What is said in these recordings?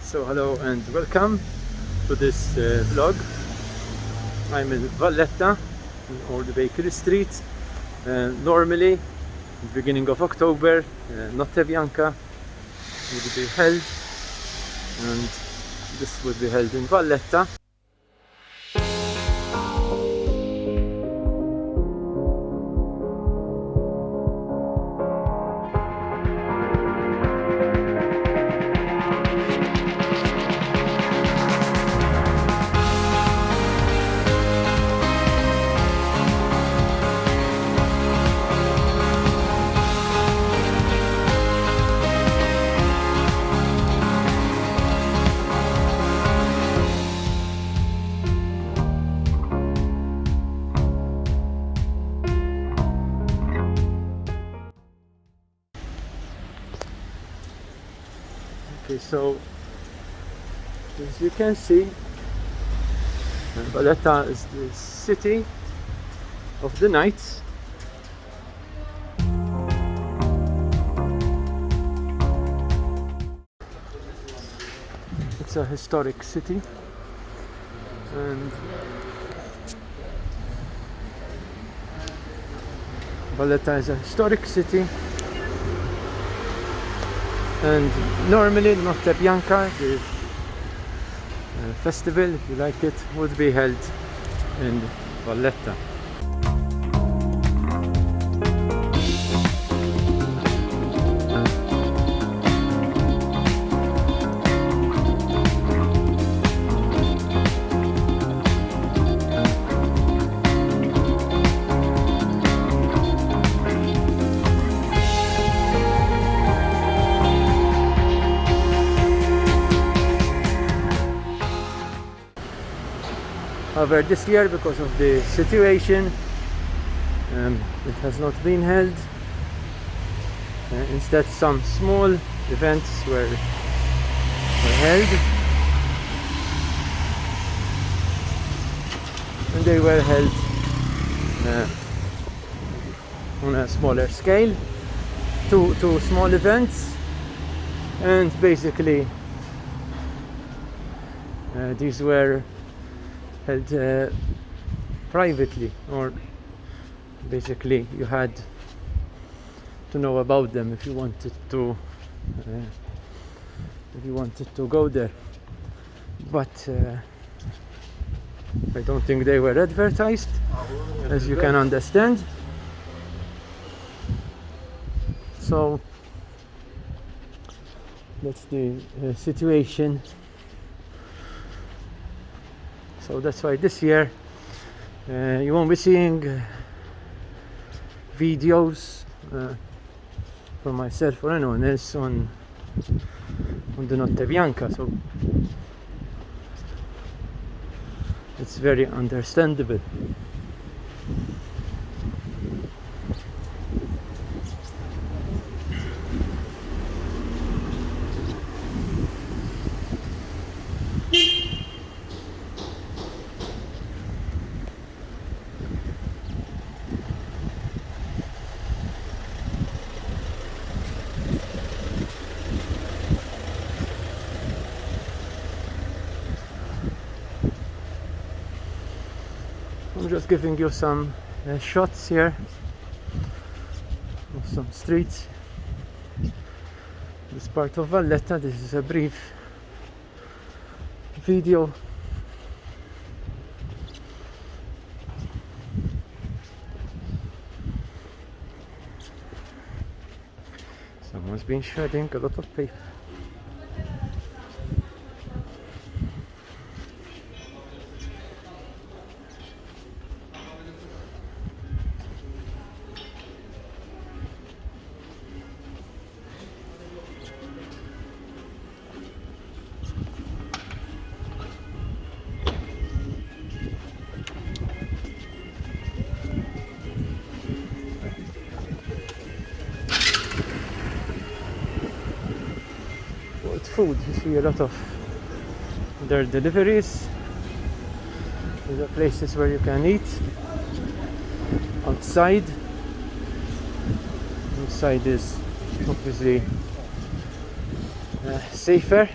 So hello and welcome to this vlog. I'm in Valletta, or the Bakery Street. Normally, the beginning of October, Notte Bianca would be held, and this would be held in Valletta. Okay, so as you can see, Valletta is the city of the night. It's a historic city, and Valletta is a historic city. And normally Notte Bianca, the festival, if you like it, would be held in Valletta. However, this year, because of the situation, it has not been held. Instead, some small events were held, and they were held on a smaller scale. Two small events, and basically these were held privately, or basically you had to know about them if you wanted to go there. But I don't think they were advertised, as you can understand. So that's the situation. So that's why this year you won't be seeing videos from myself or anyone else on the Notte Bianca. So it's very understandable. I'm just giving you some shots here of some streets. This part of Valletta. This is a brief video. Someone's been shredding a lot of paper. Food, you see a lot of their deliveries. These are places where you can eat outside. Inside is obviously safer.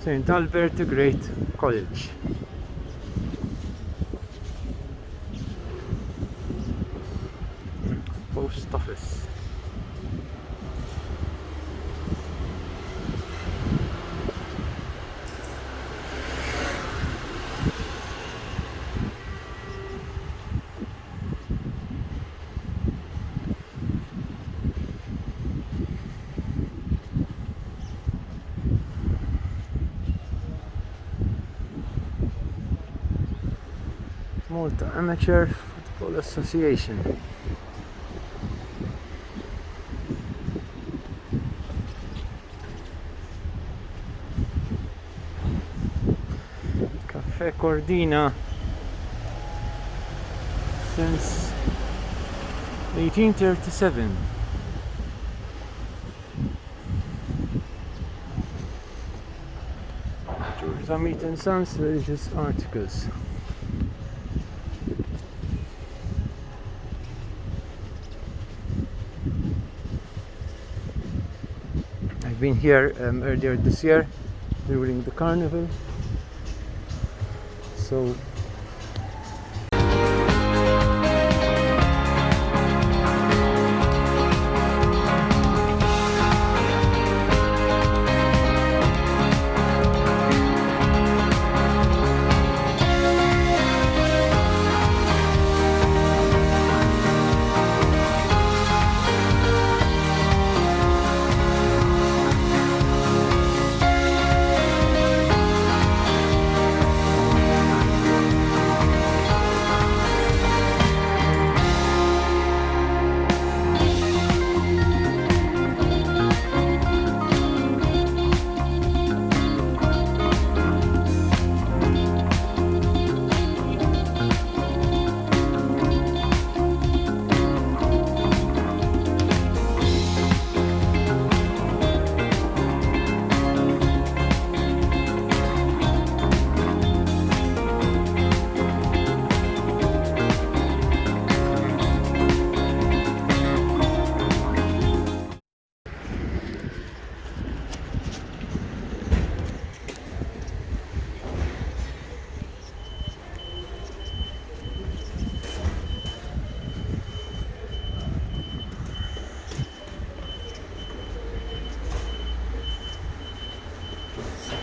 St. Albert the Great College. Post office. Malta Amateur Football Association. Caffè Cordina since 1837. George Zamit and Sons religious articles. I've been here earlier this year during the carnival, so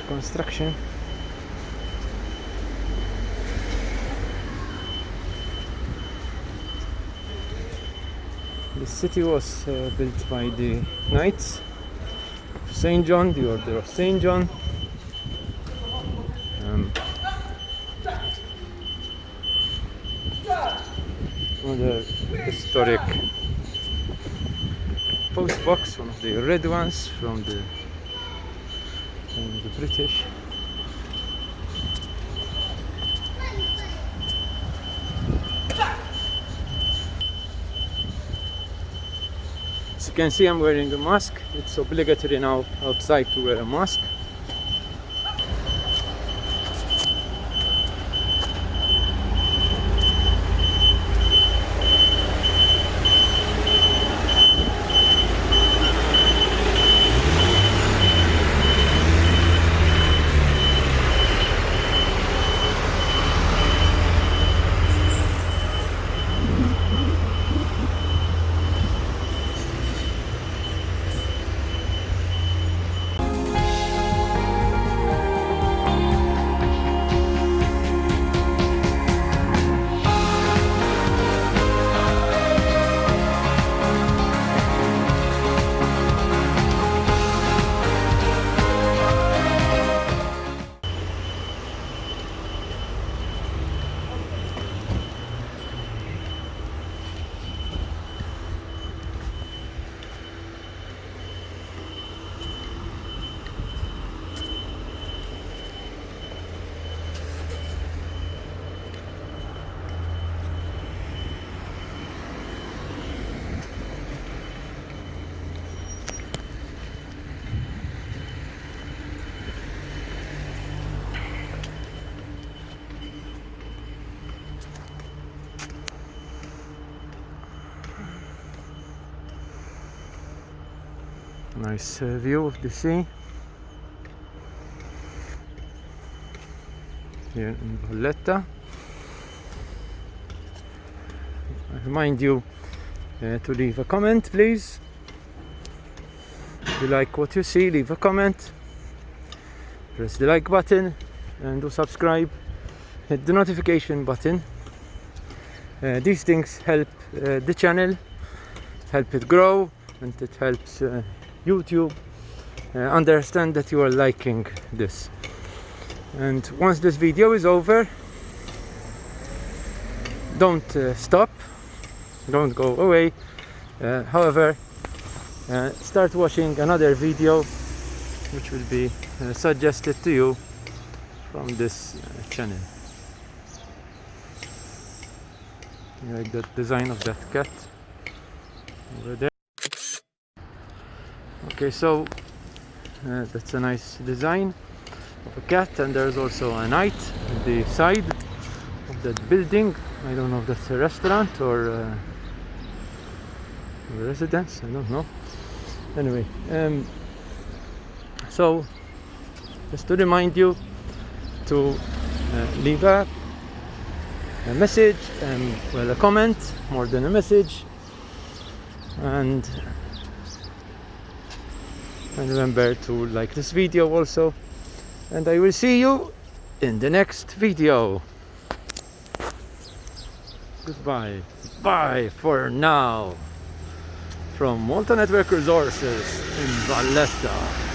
construction. The city was built by the Knights of St. John, the Order of St. John. Another historic post box, one of the red ones from the British. As you can see, I'm wearing a mask. It's obligatory now outside to wear a mask. Nice view of the sea. here in Valletta. I remind you to leave a comment, please. If you like what you see, leave a comment. Press the like button and do subscribe. Hit the notification button. These things help the channel, help it grow, and it helps YouTube understand that you are liking this. And once this video is over, don't stop, don't go away. However, start watching another video which will be suggested to you from this channel. You like that design of that cat over there? Okay, so that's a nice design of a cat, and there's also a knight at the side of that building. I don't know if that's a restaurant or a residence, I don't know. Anyway, so just to remind you to leave a message, well, a comment, more than a message, and remember to like this video also, and I will see you in the next video. Goodbye, bye for now from Malta Network Resources in Valletta.